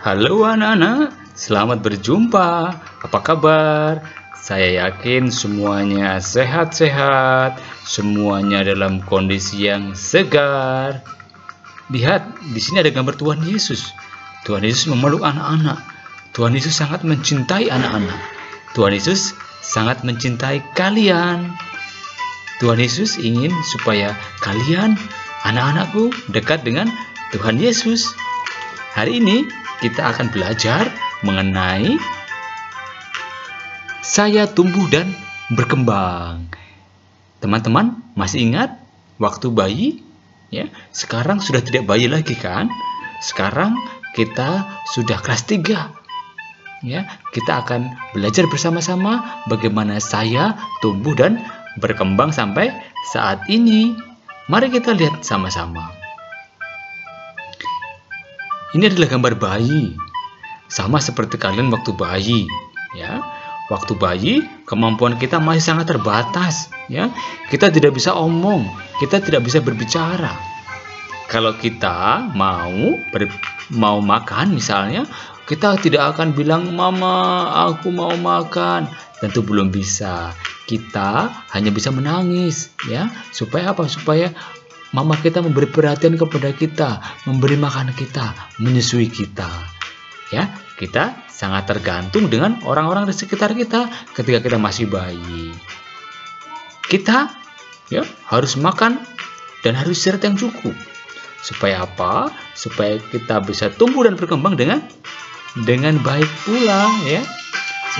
Halo anak-anak, selamat berjumpa. Apa kabar? Saya yakin semuanya sehat-sehat, semuanya dalam kondisi yang segar. Lihat, di sini ada gambar Tuhan Yesus. Tuhan Yesus memeluk anak-anak. Tuhan Yesus sangat mencintai anak-anak. Tuhan Yesus sangat mencintai kalian. Tuhan Yesus ingin supaya kalian, anak-anakku, dekat dengan Tuhan Yesus. Hari ini kita akan belajar mengenai saya tumbuh dan berkembang. Teman-teman masih ingat waktu bayi? Ya, sekarang sudah tidak bayi lagi kan? Sekarang kita sudah kelas 3. Ya, kita akan belajar bersama-sama bagaimana saya tumbuh dan berkembang sampai saat ini. Mari kita lihat sama-sama. Ini adalah gambar bayi. Sama seperti kalian waktu bayi, ya. Waktu bayi, kemampuan kita masih sangat terbatas, ya. Kita tidak bisa omong, kita tidak bisa berbicara. Kalau kita mau makan misalnya, kita tidak akan bilang, "Mama, aku mau makan." Tentu belum bisa. Kita hanya bisa menangis, ya. Supaya apa? Supaya mama kita memberi perhatian kepada kita, memberi makan kita, menyusui kita. Ya, kita sangat tergantung dengan orang-orang di sekitar kita ketika kita masih bayi. Kita ya harus makan dan harus istirahat yang cukup. Supaya apa? Supaya kita bisa tumbuh dan berkembang dengan baik pula, ya.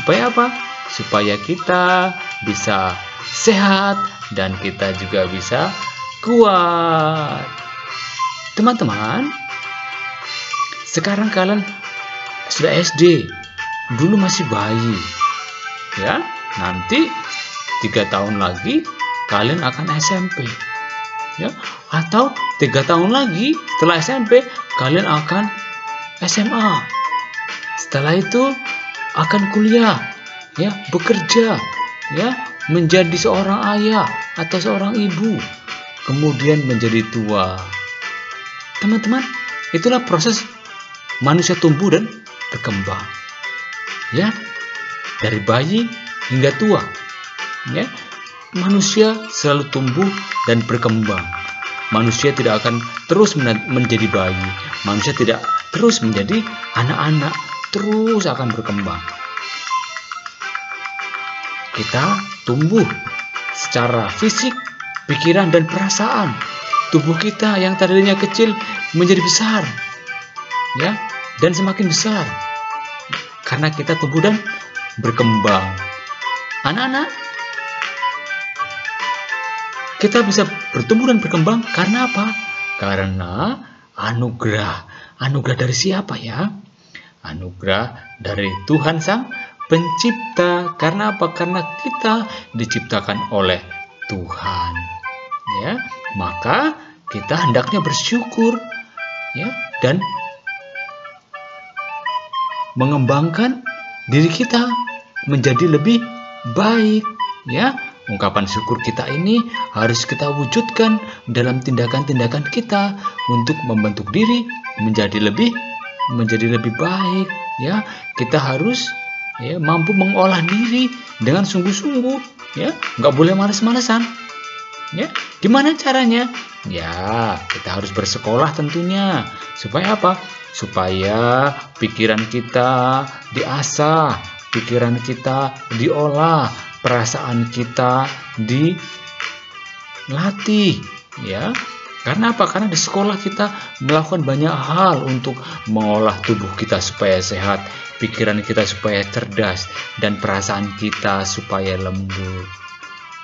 Supaya apa? Supaya kita bisa sehat dan kita juga bisa kuat. Teman-teman, sekarang kalian sudah SD, dulu masih bayi, ya. Nanti 3 tahun lagi kalian akan SMP, ya. Atau 3 tahun lagi setelah SMP kalian akan SMA. Setelah itu akan kuliah, ya, bekerja, ya, menjadi seorang ayah atau seorang ibu, kemudian menjadi tua. Teman-teman, itulah proses manusia tumbuh dan berkembang, ya, dari bayi hingga tua, ya. Manusia selalu tumbuh dan berkembang. Manusia tidak akan terus menjadi bayi. Manusia tidak terus menjadi anak-anak, terus akan berkembang. Kita tumbuh secara fisik, pikiran, dan perasaan. Tubuh kita yang tadinya kecil menjadi besar, ya, dan semakin besar karena kita tumbuh dan berkembang. Anak-anak, kita bisa bertumbuh dan berkembang karena apa? Karena anugerah. Anugerah dari siapa, ya? Anugerah dari Tuhan Sang Pencipta. Karena apa? Karena kita diciptakan oleh Tuhan, ya. Maka kita hendaknya bersyukur, ya, dan mengembangkan diri kita menjadi lebih baik, ya. Ungkapan syukur kita ini harus kita wujudkan dalam tindakan-tindakan kita untuk membentuk diri menjadi lebih baik, ya. Kita harus, ya, mampu mengolah diri dengan sungguh-sungguh, ya. Nggak boleh malas-malasan, ya. Gimana caranya? Ya, kita harus bersekolah tentunya. Supaya apa? Supaya pikiran kita diasah, pikiran kita diolah, perasaan kita dilatih, ya. Karena apa? Karena di sekolah kita melakukan banyak hal untuk mengolah tubuh kita supaya sehat, pikiran kita supaya cerdas, dan perasaan kita supaya lembut.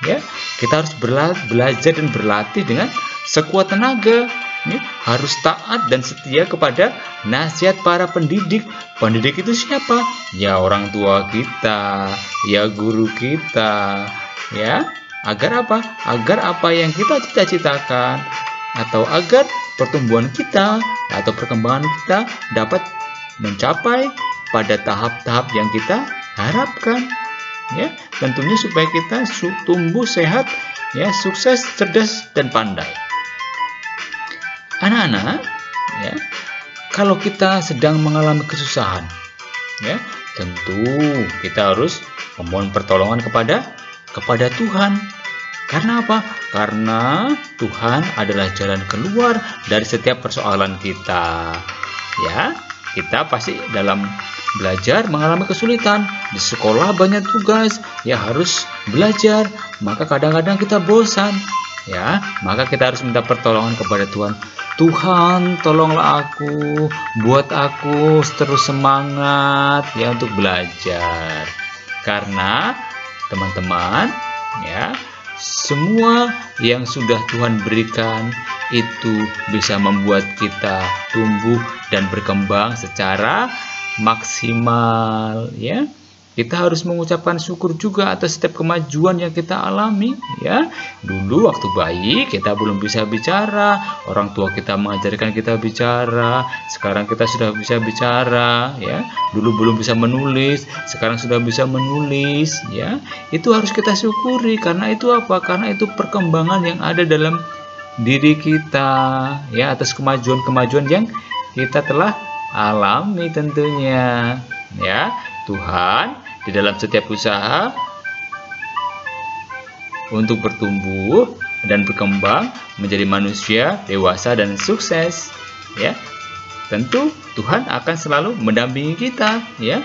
Ya, kita harus belajar dan berlatih dengan sekuat tenaga. Ya, harus taat dan setia kepada nasihat para pendidik. Pendidik itu siapa? Ya, orang tua kita, ya, guru kita, ya. Agar apa? Agar apa yang kita cita-citakan atau agar pertumbuhan kita atau perkembangan kita dapat mencapai pada tahap-tahap yang kita harapkan, ya. Tentunya supaya kita tumbuh sehat, ya, sukses, cerdas, dan pandai. Anak-anak, ya, kalau kita sedang mengalami kesusahan, ya, tentu kita harus memohon pertolongan kepada Tuhan. Karena apa? Karena Tuhan adalah jalan keluar dari setiap persoalan kita. Ya, kita pasti dalam belajar mengalami kesulitan. Di sekolah banyak tugas, ya harus belajar. Maka kadang-kadang kita bosan. Ya, maka kita harus minta pertolongan kepada Tuhan. Tuhan, tolonglah aku, buat aku terus semangat ya untuk belajar. Karena teman-teman, ya, semua yang sudah Tuhan berikan itu bisa membuat kita tumbuh dan berkembang secara maksimal, ya. Kita harus mengucapkan syukur juga atas setiap kemajuan yang kita alami, ya. Dulu waktu bayi kita belum bisa bicara, orang tua kita mengajarkan kita bicara, sekarang kita sudah bisa bicara, ya. Dulu belum bisa menulis, sekarang sudah bisa menulis, ya. Itu harus kita syukuri, karena itu apa? Karena itu perkembangan yang ada dalam diri kita, ya, atas kemajuan-kemajuan yang kita telah alami tentunya, ya. Tuhan di dalam setiap usaha untuk bertumbuh dan berkembang menjadi manusia dewasa dan sukses, ya. Tentu Tuhan akan selalu mendampingi kita, ya.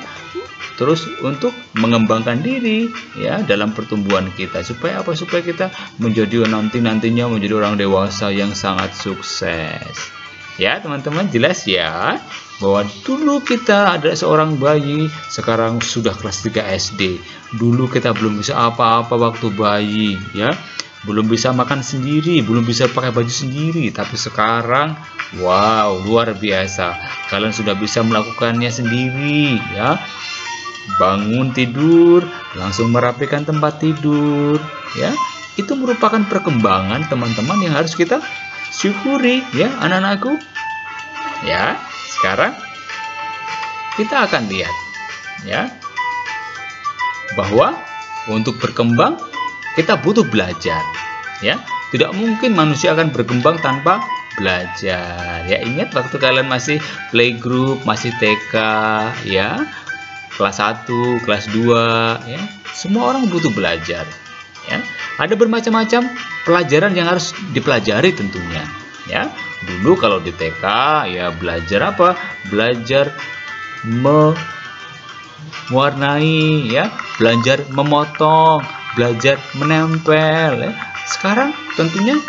Terus untuk mengembangkan diri, ya, dalam pertumbuhan kita, supaya apa? Supaya kita menjadi nantinya menjadi orang dewasa yang sangat sukses. Ya, teman-teman, jelas ya bahwa dulu kita ada seorang bayi, sekarang sudah kelas 3 SD. Dulu kita belum bisa apa-apa waktu bayi, ya. Belum bisa makan sendiri, belum bisa pakai baju sendiri, tapi sekarang wow, luar biasa. Kalian sudah bisa melakukannya sendiri, ya. Bangun tidur, langsung merapikan tempat tidur, ya. Itu merupakan perkembangan teman-teman yang harus kita syukuri, ya, anak-anakku. Ya, sekarang kita akan lihat, ya, bahwa untuk berkembang kita butuh belajar, ya. Tidak mungkin manusia akan berkembang tanpa belajar. Ya, ingat waktu kalian masih playgroup, masih TK, ya, kelas 1, kelas 2, ya. Semua orang butuh belajar, ya. Ada bermacam-macam pelajaran yang harus dipelajari tentunya, ya. Dulu kalau di TK, ya, belajar apa? Belajar mewarnai, ya, belajar memotong, belajar menempel, ya. Sekarang tentunya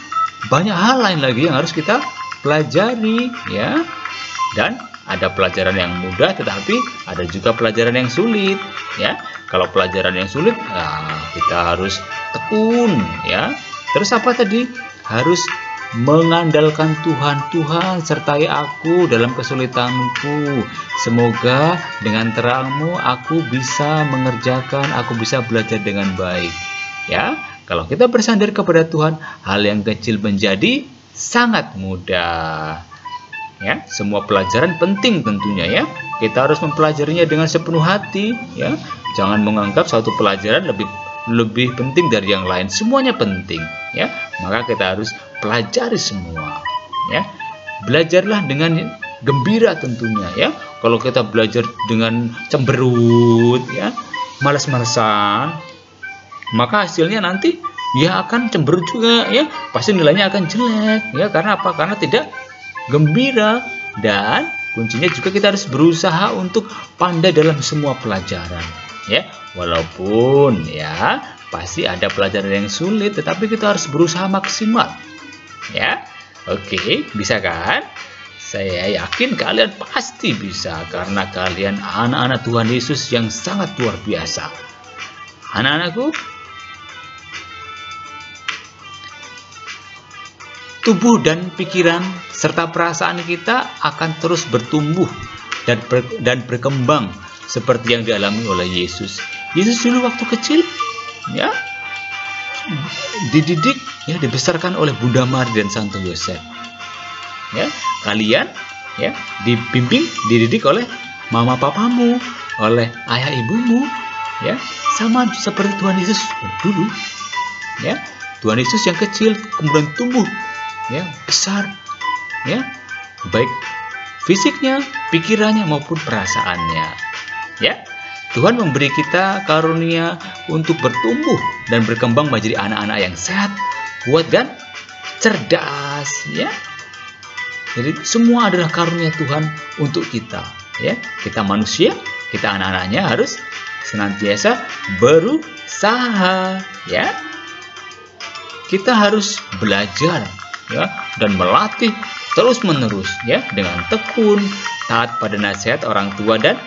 banyak hal lain lagi yang harus kita pelajari, ya. Dan ada pelajaran yang mudah, tetapi ada juga pelajaran yang sulit, ya. Kalau pelajaran yang sulit, kita harus tekun, ya. Terus apa tadi? Harus mengandalkan Tuhan. Tuhan, sertai aku dalam kesulitanku. Semoga dengan terang-Mu aku bisa mengerjakan, aku bisa belajar dengan baik. Ya, kalau kita bersandar kepada Tuhan, hal yang kecil menjadi sangat mudah. Ya, semua pelajaran penting tentunya, ya. Kita harus mempelajarinya dengan sepenuh hati, ya. Jangan menganggap satu pelajaran lebih penting dari yang lain. Semuanya penting, ya. Maka kita harus pelajari semua, ya. Belajarlah dengan gembira tentunya, ya. Kalau kita belajar dengan cemberut, ya, malas-malasan, maka hasilnya nanti ya akan cemberut juga, ya. Pasti nilainya akan jelek, ya. Karena apa? Karena tidak gembira. Dan kuncinya juga kita harus berusaha untuk pandai dalam semua pelajaran, ya. Walaupun, ya, pasti ada pelajaran yang sulit, tetapi kita harus berusaha maksimal, ya. Oke, bisa kan? Saya yakin kalian pasti bisa, karena kalian anak-anak Tuhan Yesus yang sangat luar biasa. Anak-anakku, tubuh dan pikiran serta perasaan kita akan terus bertumbuh dan berkembang seperti yang dialami oleh Yesus. Yesus dulu waktu kecil, ya, dididik, ya, dibesarkan oleh Bunda Maria dan Santo Yosef. Ya, kalian, ya, dibimbing, dididik oleh mama papamu, oleh ayah ibumu, ya, sama seperti Tuhan Yesus dulu, ya. Tuhan Yesus yang kecil kemudian tumbuh, ya, besar, ya, baik fisiknya, pikirannya maupun perasaannya. Ya, Tuhan memberi kita karunia untuk bertumbuh dan berkembang menjadi anak-anak yang sehat, kuat dan cerdas, ya. Jadi semua adalah karunia Tuhan untuk kita, ya. Kita manusia, kita anak-anaknya harus senantiasa berusaha, ya. Kita harus belajar, ya, dan melatih terus-menerus, ya, dengan tekun, taat pada nasihat orang tua dan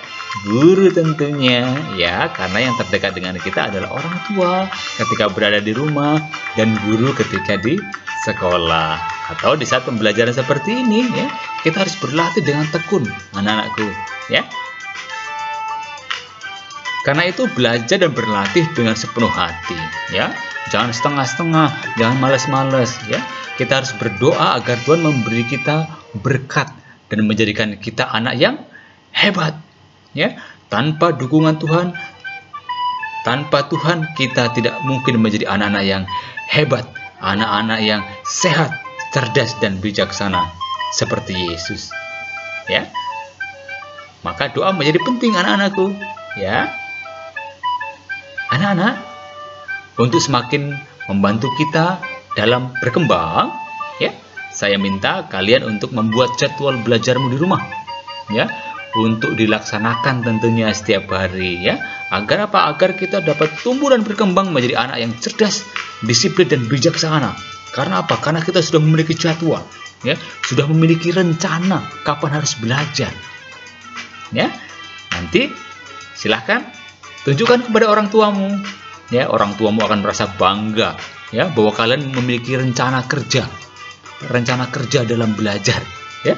guru tentunya, ya, karena yang terdekat dengan kita adalah orang tua ketika berada di rumah dan guru ketika di sekolah atau di saat pembelajaran seperti ini, ya. Kita harus berlatih dengan tekun, anak-anakku, ya. Karena itu belajar dan berlatih dengan sepenuh hati, ya. Jangan setengah-setengah, jangan malas-malas, ya. Kita harus berdoa agar Tuhan memberi kita berkat dan menjadikan kita anak yang hebat, ya. Tanpa dukungan Tuhan, tanpa Tuhan kita tidak mungkin menjadi anak-anak yang hebat, anak-anak yang sehat, cerdas dan bijaksana seperti Yesus, ya. Maka doa menjadi penting, anak-anakku, ya. Anak-anak, untuk semakin membantu kita dalam berkembang, ya, saya minta kalian untuk membuat jadwal belajarmu di rumah, ya, untuk dilaksanakan tentunya setiap hari, ya. Agar apa? Agar kita dapat tumbuh dan berkembang menjadi anak yang cerdas, disiplin dan bijaksana. Karena apa? Karena kita sudah memiliki jadwal, ya, sudah memiliki rencana kapan harus belajar, ya. Nanti silahkan tunjukkan kepada orang tuamu, ya. Orang tuamu akan merasa bangga, ya, bahwa kalian memiliki rencana kerja dalam belajar, ya.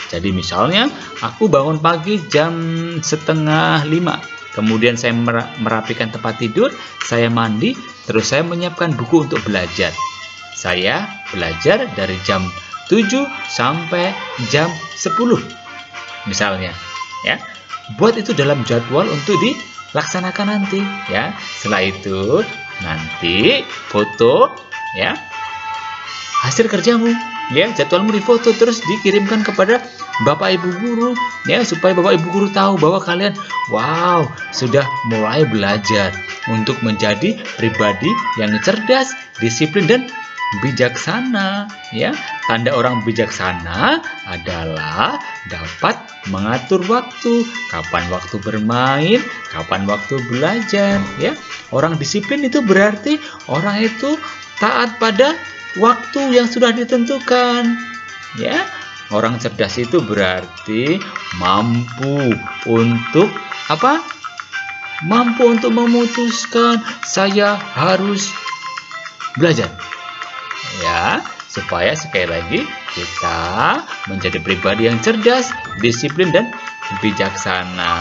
Jadi misalnya aku bangun pagi jam 4:30, kemudian saya merapikan tempat tidur, saya mandi, terus saya menyiapkan buku untuk belajar. Saya belajar dari jam 7 sampai jam 10 misalnya, ya. Buat itu dalam jadwal untuk dilaksanakan nanti, ya. Setelah itu nanti foto, ya, hasil kerjamu, ya, jadwalmu difoto terus dikirimkan kepada Bapak Ibu guru, ya, supaya Bapak Ibu guru tahu bahwa kalian wow, sudah mulai belajar untuk menjadi pribadi yang cerdas, disiplin dan bijaksana, ya. Tanda orang bijaksana adalah dapat mengatur waktu, kapan waktu bermain, kapan waktu belajar, ya. Orang disiplin itu berarti orang itu taat pada waktu yang sudah ditentukan, ya. Orang cerdas itu berarti mampu untuk apa? Mampu untuk memutuskan saya harus belajar, ya, supaya sekali lagi kita menjadi pribadi yang cerdas, disiplin dan bijaksana.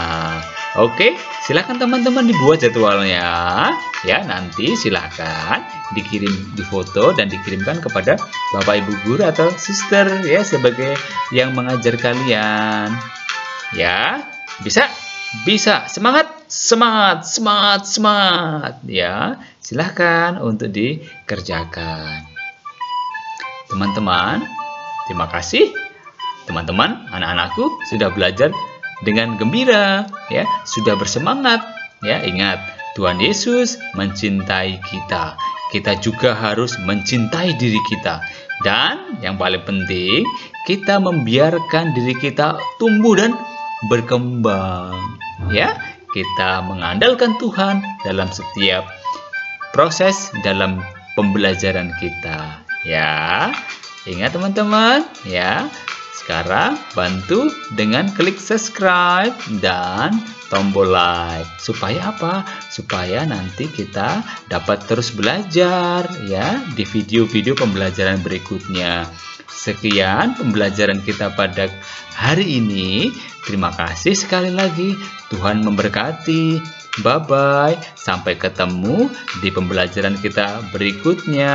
Oke, silakan teman-teman dibuat jadwalnya, ya. Nanti silakan dikirim di foto dan dikirimkan kepada Bapak Ibu guru atau suster, ya, sebagai yang mengajar kalian, ya. Bisa, semangat, ya. Silakan untuk dikerjakan, teman-teman. Terima kasih, teman-teman. Anak-anakku sudah belajar dengan gembira, ya, sudah bersemangat, ya. Ingat, Tuhan Yesus mencintai kita. Kita juga harus mencintai diri kita. Dan yang paling penting, kita membiarkan diri kita tumbuh dan berkembang, ya. Kita mengandalkan Tuhan dalam setiap proses dalam pembelajaran kita, ya. Ingat teman-teman, ya. Sekarang bantu dengan klik subscribe dan tombol like. Supaya apa? Supaya nanti kita dapat terus belajar, ya, di video-video pembelajaran berikutnya. Sekian pembelajaran kita pada hari ini. Terima kasih sekali lagi. Tuhan memberkati. Bye-bye. Sampai ketemu di pembelajaran kita berikutnya.